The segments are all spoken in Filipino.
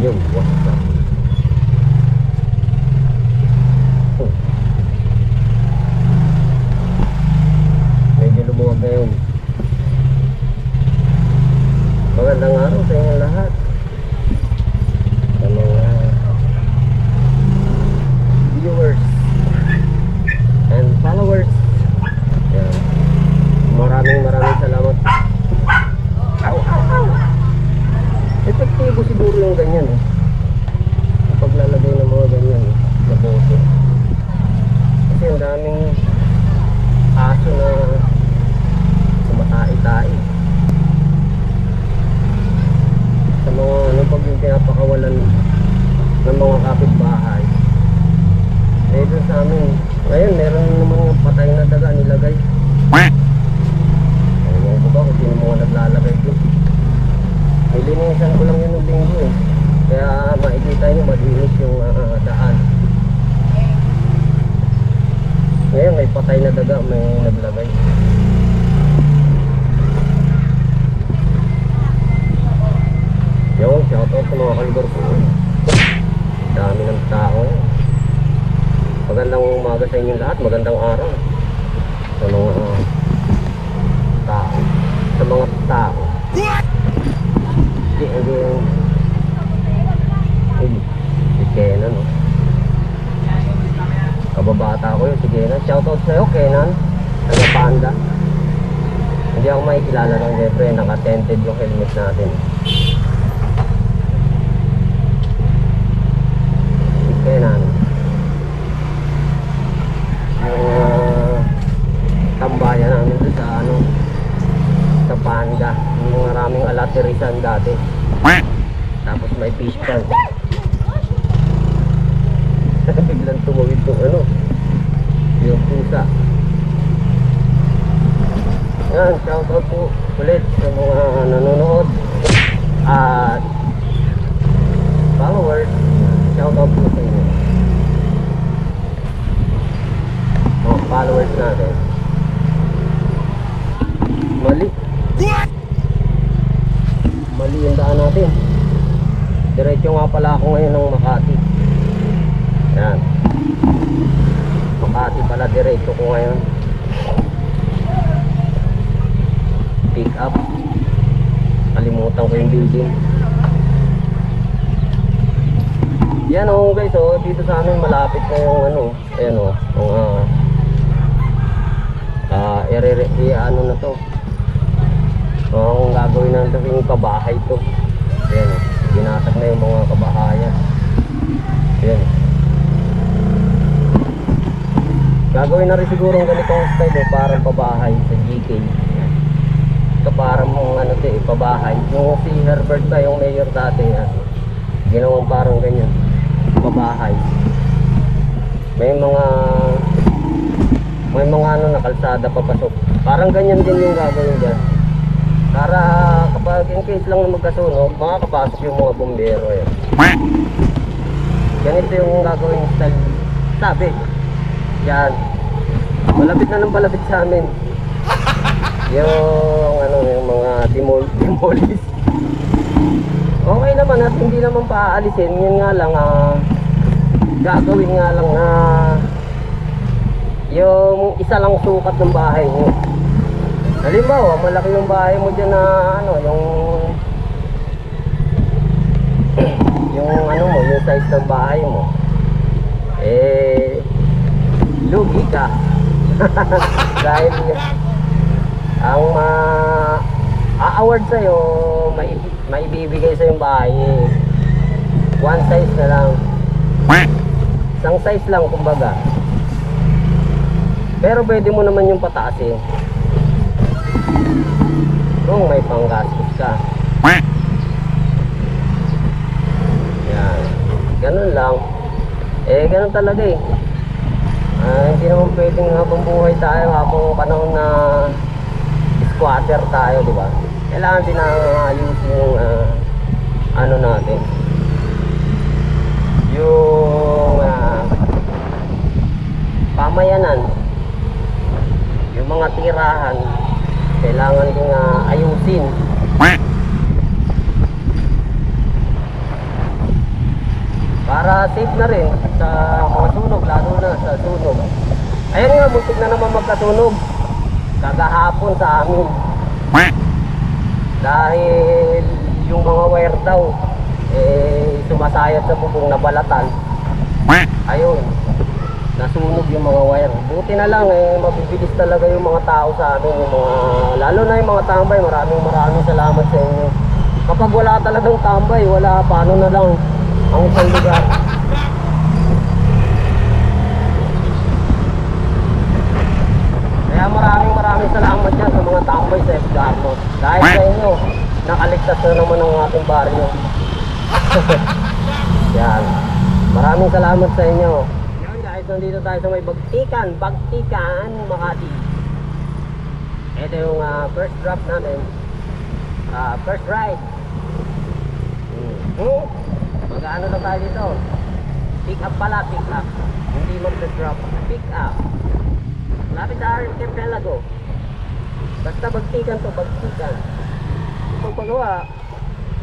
Yung what's up? Medyo lumuwag na yun. Magandang araw sa inyo lahat. Sa mga viewers and followers. Yan. Maraming salamat. Ow, ow, ow. Epektibo siguro yung ganyan eh. Yung paglalagay ng mga ganyan eh, sa bote. Kasi ang daming aso na sumatai-tai. Sa mga ano pag yung pinapakawalan ng mga kapitbahay. Eh dun sa amin, ngayon meron namang patay na daga nilagay. Ayun ko ba kung sino mga naglalagay dun. Nilinisan ko lang yun ng linggo eh. Kaya makikita nyo madinis yung daan. Ngayon may patay na daga, may naglagay. Yung shoutout sa mga kalibor ko. Dami ng tao. Magandang umaga sa inyo lahat, magandang araw. Sa mga tao. Sa mga tao. Si Kenan, no? Kababata ko yun, si Kenan. Shoutout sa'yo, Kenan. Taga Panda. Hindi ako makikilala ng siyempre, naka-tented yung helmet natin. Si Kenan. Yung tambayan namin doon sa ano, sa Panda. Yung maraming alaterisan dati. Tapos may fish tank. Biglang tumawid yung ano, yung pusa. Yan, shoutout po ulit sa mga nanonood at followers. Shoutout po sa inyo, mga followers natin. Mali yung daan natin. Diretso nga pala ako ngayon ng Makati. Yan, Makati pala diretso ko ngayon. Pick up. Kalimutan ko yung building. Yan o guys, oh, dito sa amin malapit na yung ano, ayan o, ano na to. Ang gagawin na ito yung kabahay to. Ayan o, ginatag na yung mga kabahayan. Ayan. Gagawin na rin siguro ng ganitong style eh, parang pabahay sa GK. Ito parang ano ito eh, pabahay. Yung si Herbert ba, yung mayor dati, ginawang parang ganyan, pabahay. May mga ano na kalsada papasok. Parang ganyan din yung gagawin dyan. Para kapag in case lang na magkasunog, makakapasok yung mga bumbero. Yan. Ganito yung gagawin style. Sabi. Yan. Malapit na ng palapit sa amin. Yung ano, yung mga demolis. Okay naman at hindi naman paaalisin. Yun nga lang, gagawin nga lang na yung isa lang sukat ng bahay nyo. Halimbawa, malaki yung bahay mo dyan na ano, yung ano mo, yung size ng bahay mo. Eh, lugi ka. Dahil ang a-award sa'yo, maibibigay sa yung bahay, one size na lang. Isang size lang kumbaga. Pero pwede mo naman yung pataasin kung may panggastos ka. Yan, ganun lang. Eh ganun talaga eh. Hindi naman pwedeng habang buhay tayo, habang panahon na squatter tayo, di ba? Kailangan din na ayusin yung ano natin, yung pamayanan, yung mga tirahan. Kailangan din ayusin. na rin sa mga sunog, lalo na sa sunog. Ayun nga, muntik na naman magkasunog kagahapon sa amin. Dahil yung mga wire daw sumasayad sa bubong na balatan. Ayun, nasunog yung mga wire. Buti na lang mabibilis talaga yung mga tao sa amin, yung mga, lalo na yung mga tambay. Maraming salamat sa inyo. Kapag wala talagang tambay, wala, paano na lang ang isang lugar. Kaya maraming salamat dyan sa mga tambay sa Edgardo. Dahil sa inyo, nakaligtas na naman ang ating baryo. Yan. Maraming salamat sa inyo. Yan guys, nandito tayo sa may Bagtikan, Makati. Ito yung first drop natin. First ride. Mag-ano lang tayo dito. Pick up pala, pick up. Hindi mag-drop. Pick up. Lapit sa Archipelago. Basta Bagtikan to, Bagtikan. Pagpagawa,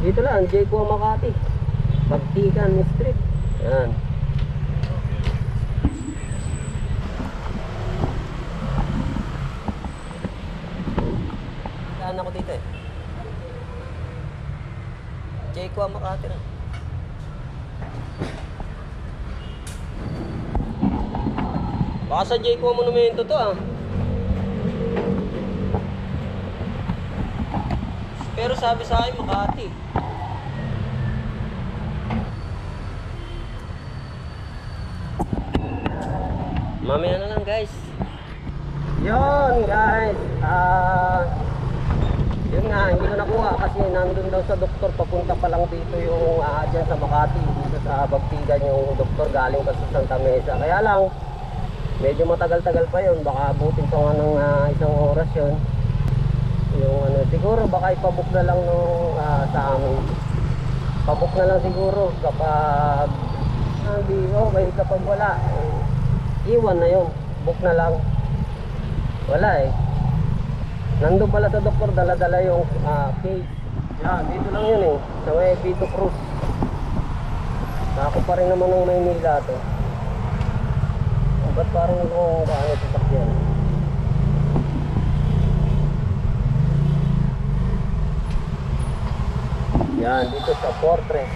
dito lang, Jayco Makati. Bagtikan Street. Yan. Saan ako dito Jayco Makati na. Baka sa Jayco Monumento to Pero sabi sa akin Makati. Mamaya na lang guys. Yun guys. Yun nga, hindi ko nakuha kasi nandun daw sa doktor. Papunta pa lang dito yung dyan sa Makati. Dito sa Bagtikan yung doktor, galing pa sa Santa Mesa. Kaya lang medyo matagal-tagal pa yun. Baka abutin pa nga ng isang oras yun. Yung siguro baka ipabook na lang nung sa amin. Pabook na lang siguro kapag hindi okay, kapag wala iwan na yun, book na lang. Wala nandun pala sa doktor, dala-dala yung case. Yan, dito lang yun sa may Vito Cruz. Ako pa rin naman ng Maynila to. Ba't parang kung gaano sasakyan? Yan, dito sa Fortress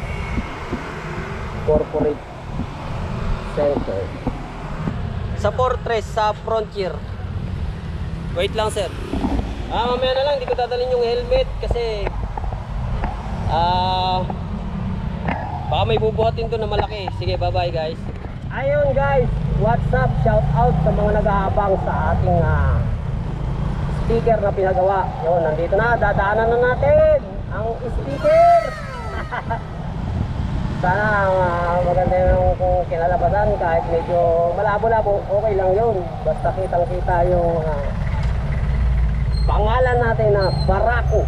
Corporate Center. Sa Fortress, sa Frontier. Wait lang sir. Mamaya na lang, hindi ko dadalhin yung helmet kasi baka may bubuhatin doon na malaki. Sige, bye bye guys. Ayun guys, what's up? Shout out sa mga nag-aabang sa ating sticker na pinagawa. Yun, nandito na, dadaanan na natin ang sticker. Sana maganda yung kung kinalabasan, kahit medyo malabo-labo, okay lang yun. Basta kitang-kita yung pangalan natin na Barako.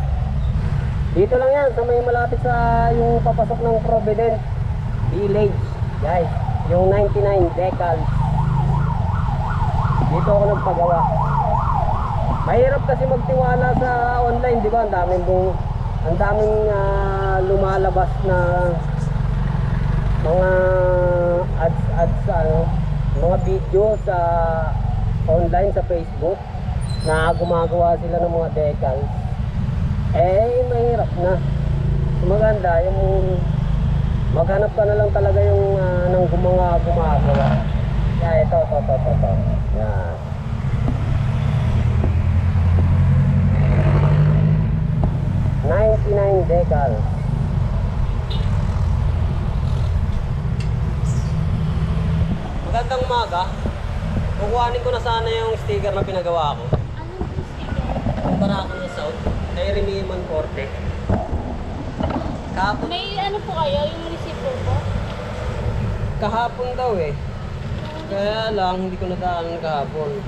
Dito lang yan, sa may malapit sa yung papasok ng Providence Village. Guys, yung 99 decals. Dito ako nagpagawa. Mahirap kasi magtiwala sa online, di ba? Ang daming lumalabas na mga ads mga video sa online sa Facebook na gumagawa sila ng mga decals. Mahirap na. Maganda yung maghanap ka na lang talaga yung ng gumagawa. Ito. Yan. $99 decals. Magandang umaga. Kukuhanin ko na sana yung sticker na pinagawa ko. Anong sticker? Barako ng South. Kay Remiman Corte. Kahapon. May ano po kayo? Yung receiver po? Kahapon daw Kaya lang, hindi ko nadaanan kahapon.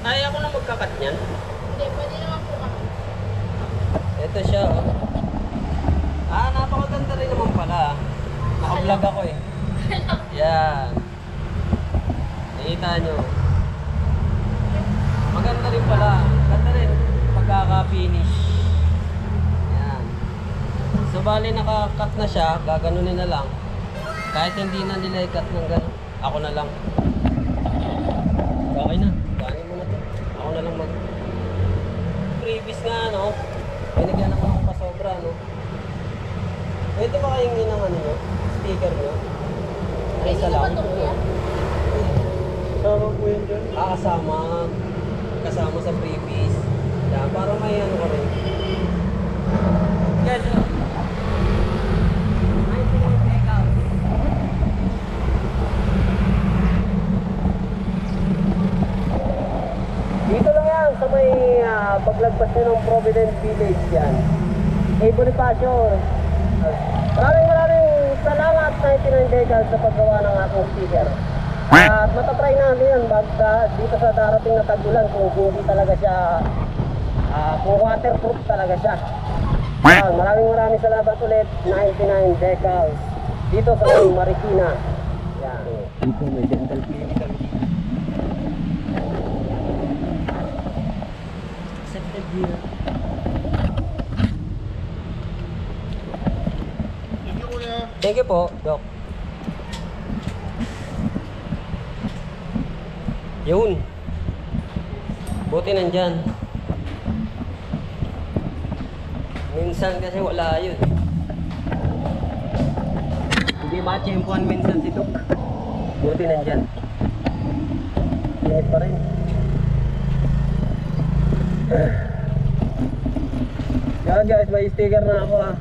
Ay, ako na magkakat niyan. Hindi, pwede naman po kami. Ito siya napakaganda rin naman pala. Naka-vlog ako Yan. Nakita nyo. Maganda rin pala. Ganda rin pagkaka-finish. Yan. So bali naka-cut na siya. Gaganunin na lang. Kahit hindi na nila i-cut ng gano'n. Ako na lang. Okay na. Kanin mo na to. Ako na lang mag... Previous nga ano. Binigyan naman ako pa sobra no. Pwede ba kayong ng ano nyo? Sticker nyo? Ay, isa lang. Sama po yun dyan. Kasama. Kasama sa freebies. Yan, para may ano ka rin. Yan. Dito lang yan sa may paglagpas nyo ng Providence Village yan. Hey Bonifacio. Maraming salamat 99 Decals sa paggawa ng aking sticker. At matatry natin yan dito sa darating na tag-ulan kung hindi talaga siya kung waterproof talaga siya. Yan, maraming salamat ulit 99 Decals dito sa Marikina. Yan. Dito may dental clinic kami dito. Accepted here. Thank you po, Doc. Yun. Buti nandyan. Minsan kasi wala yun. Hindi ma-champuan minsan si Doc. Buti nandyan. Init pa rin. Yan guys, may sticker na ako ha.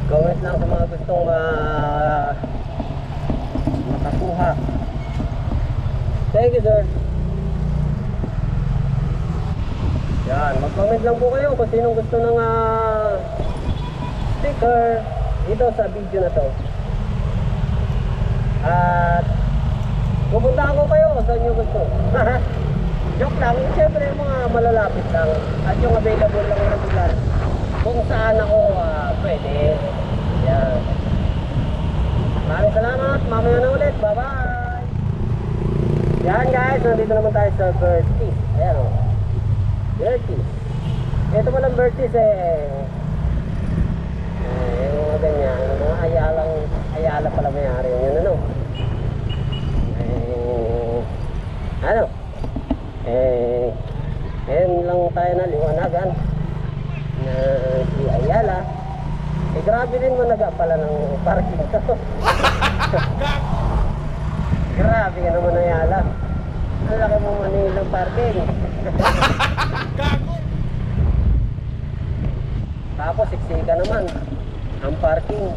Comment lang sa mga gustong makakuha. Thank you sir. Yan, mag-comment lang po kayo kung sinong gusto ng sticker dito sa video na to. At pupunta ko kayo kung saan nyo gusto. Joke lang, siyempre yung mga malalapit lang. At yung available lang na lugar kung saan ako pwede. Yan. Maraming salamat. Mamaya na ulit. Bye-bye. Yan guys. Nandito naman tayo sa Bertis. Ayan o. Bertis. Ito palang Bertis yung mga ganyan. Yung mga ayala pala mayari. Yun ano. Ano? Ngayon lang tayo na liwanagan na si Ayala. Grabe din mo pala ng parking to. Grabe ka naman Ayala. Ang laki mo manilang parking. Tapos siksika naman ang parking.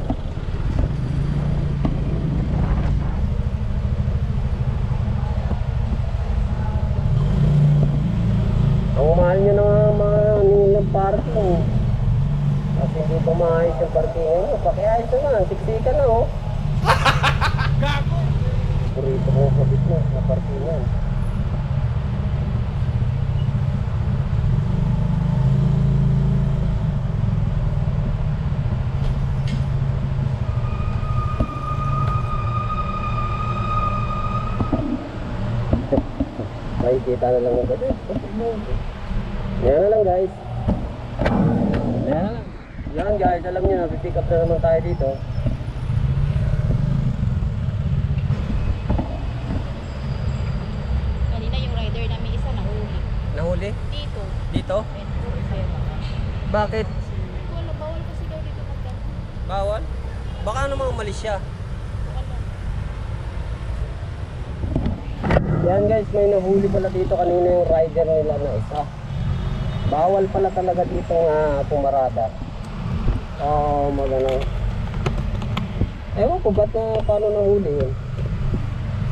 Ang mahal nyo na mga nilang parking. Kasi hindi pa maayos yung parking nyo. Pakiayos naman, siksika na oh. Gago! Burrito mo kabit na parkingan. Makikita na lang ako dito. Yan na lang guys. Yan na lang. Yan guys, alam nyo na, pipick up na naman tayo dito. Kanina yung rider namin isa nahuli. Nahuli? Dito. Dito? Bakit? Wala, bawal kasi daw dito magdaan. Bawal? Baka naman umalis siya. Wala. Yan guys, may nahuli pala dito kanina yung rider nila na isa. Bawal pala talaga dito pumarada. Magano. Ewan ko ba't paano nahuli yun.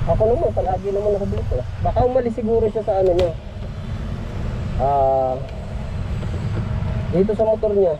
Ako naman, palagi naman ako dito. Baka umalis siguro siya sa ano niya. Dito sa motor niya.